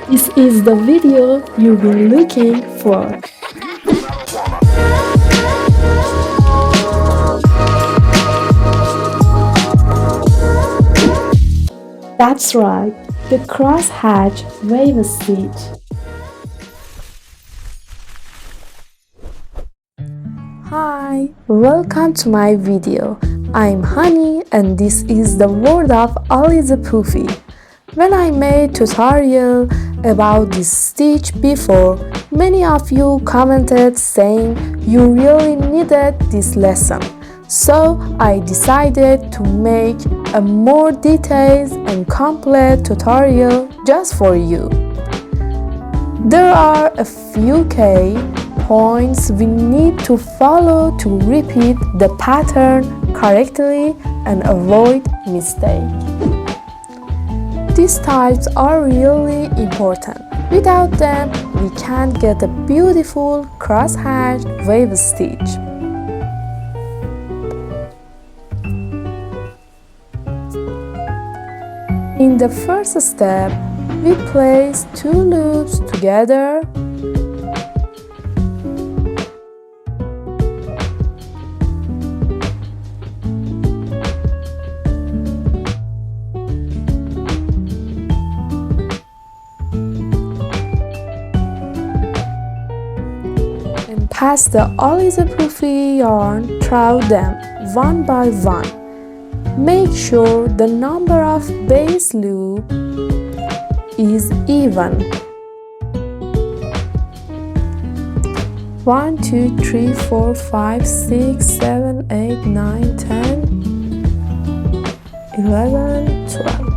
This is the video you've been looking for. That's right, the Crosshatch Wave Stitch. Hi, welcome to my video. I'm Honey and this is the world of Alize Puffy. When I made tutorial about this stitch before, many of you commented saying you really needed this lesson. So I decided to make a more detailed and complete tutorial just for you. There are a few key points we need to follow to repeat the pattern correctly and avoid mistake. These types are really important. Without them, we can't get a beautiful crosshatch wave stitch. In the first step, we place two loops together and pass the Alize Puffy yarn through them one by one. Make sure the number of base loop is even. 1, 2, 3, 4, 5, 6, 7, 8, 9, 10, 11, 12.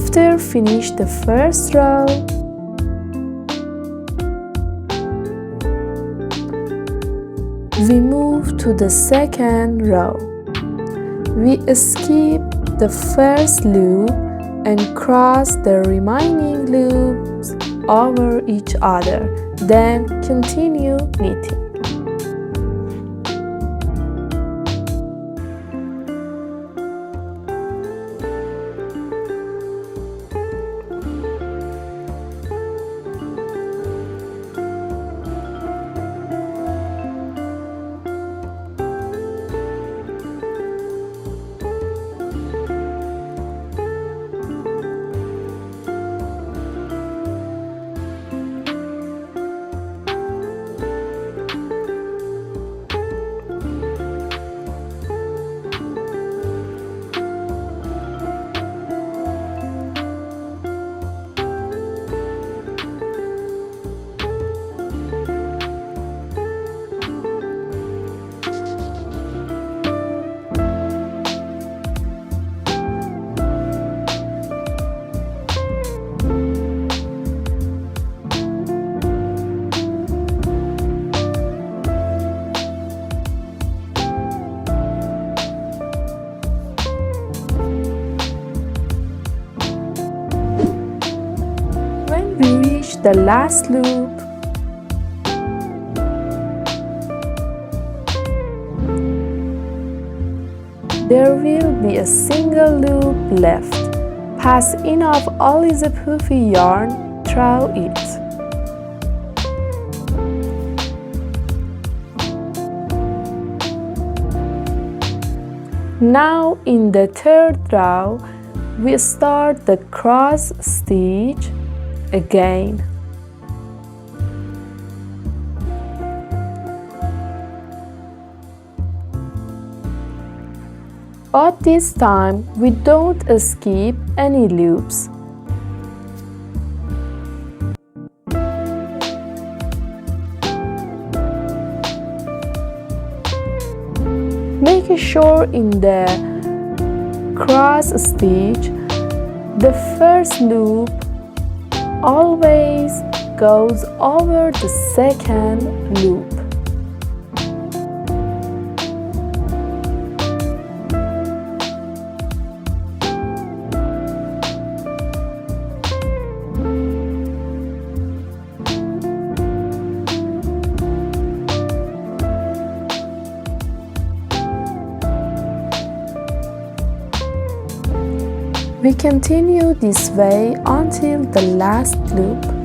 After finish the first row, we move to the second row. We skip the first loop and cross the remaining loops over each other, then continue knitting. the last loop. There will be a single loop left. Pass enough Alize Puffy yarn through it. Now in the third row, we start the cross stitch again. But this time we don't skip any loops. Make sure in the cross stitch, the first loop always goes over the second loop. We continue this way until the last loop.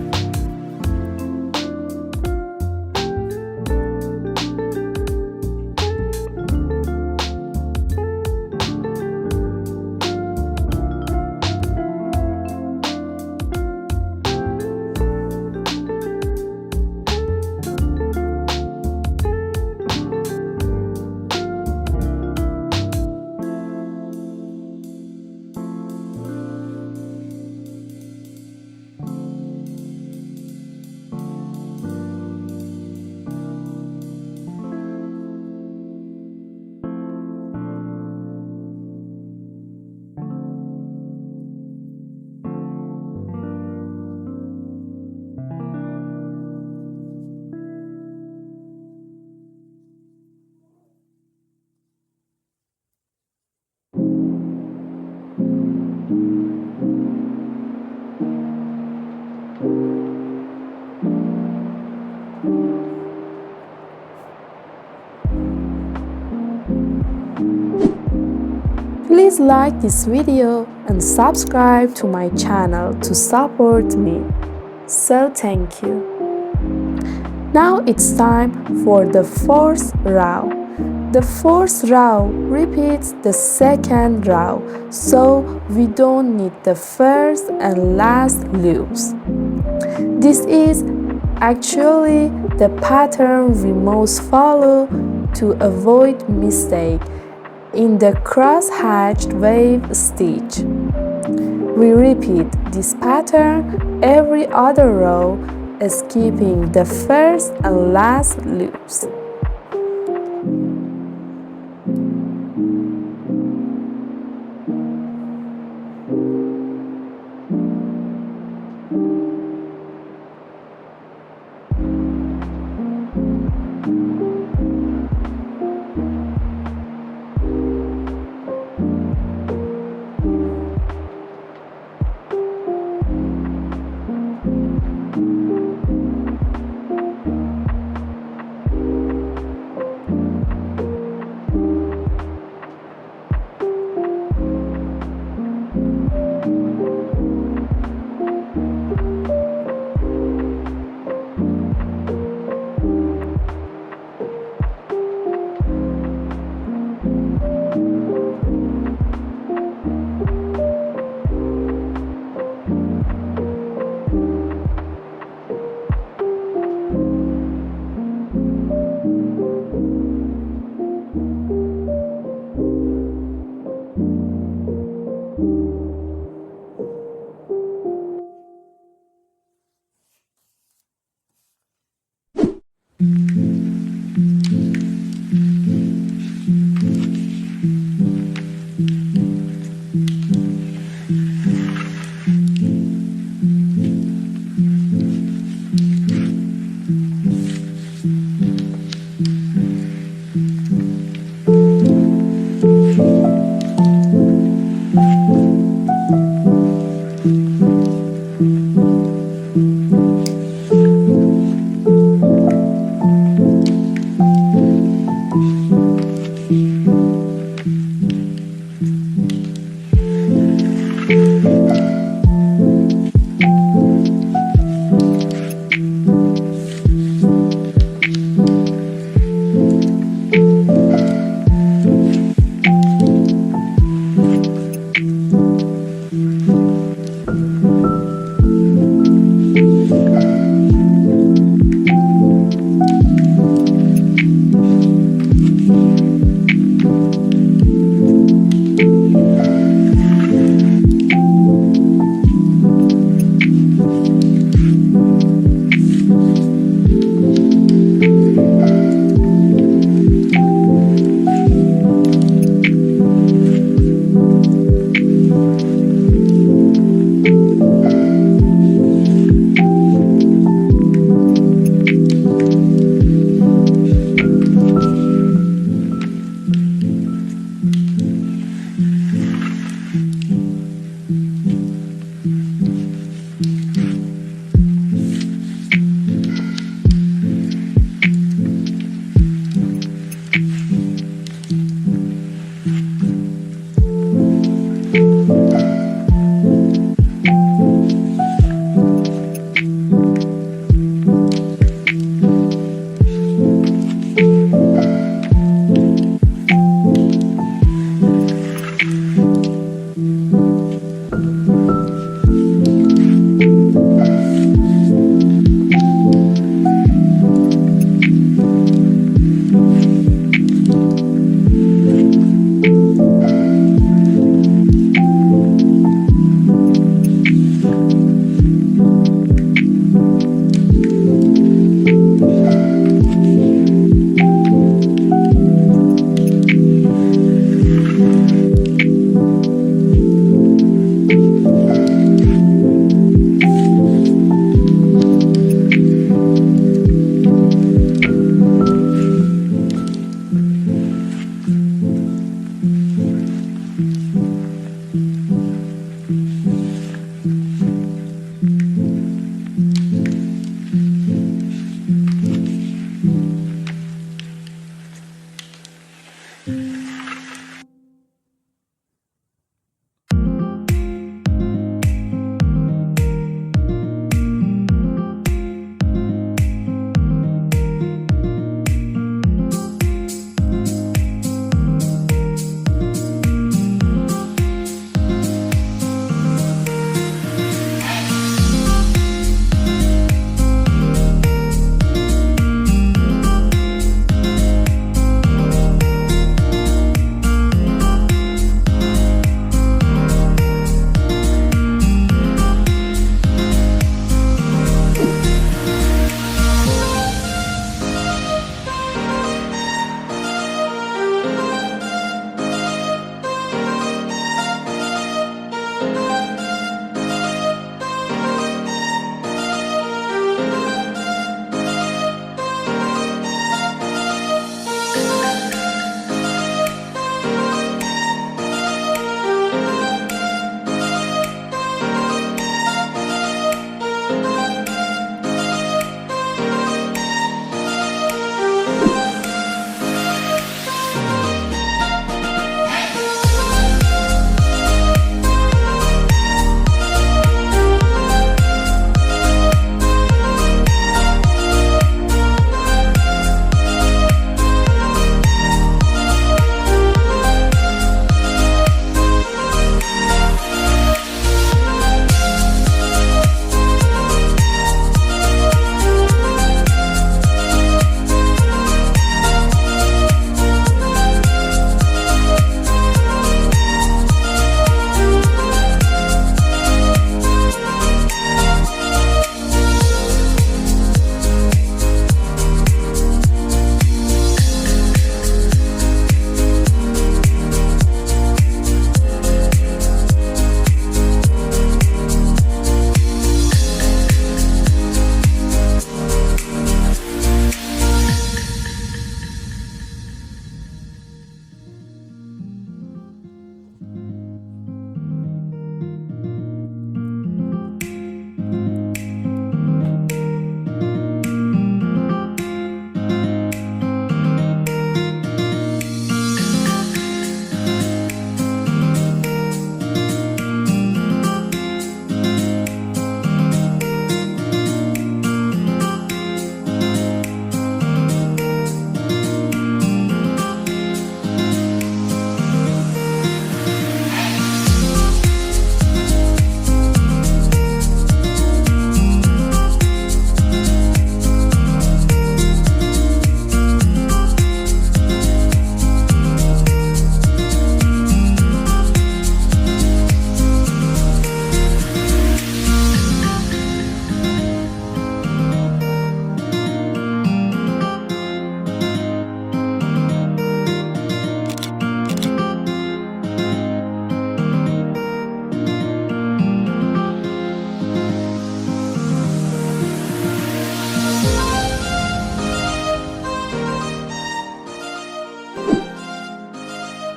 Please like this video and subscribe to my channel to support me. So thank you. Now it's time for the fourth row. The fourth row repeats the second row, so we don't need the first and last loops. This is actually the pattern we must follow to avoid mistake in the Crosshatch Wave Stitch. We repeat this pattern every other row, skipping the first and last loops.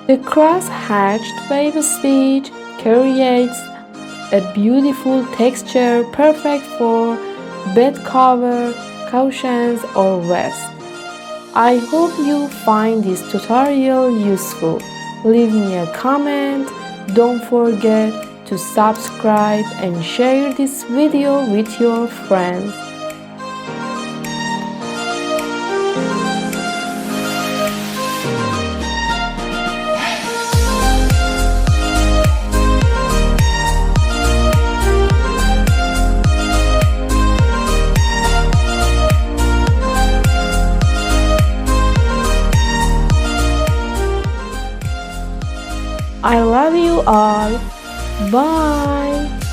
The Crosshatch Wave Stitch creates a beautiful texture perfect for bed cover, cushions or vest. I hope you find this tutorial useful. Leave me a comment. Don't forget to subscribe and share this video with your friends. I love you all. Bye.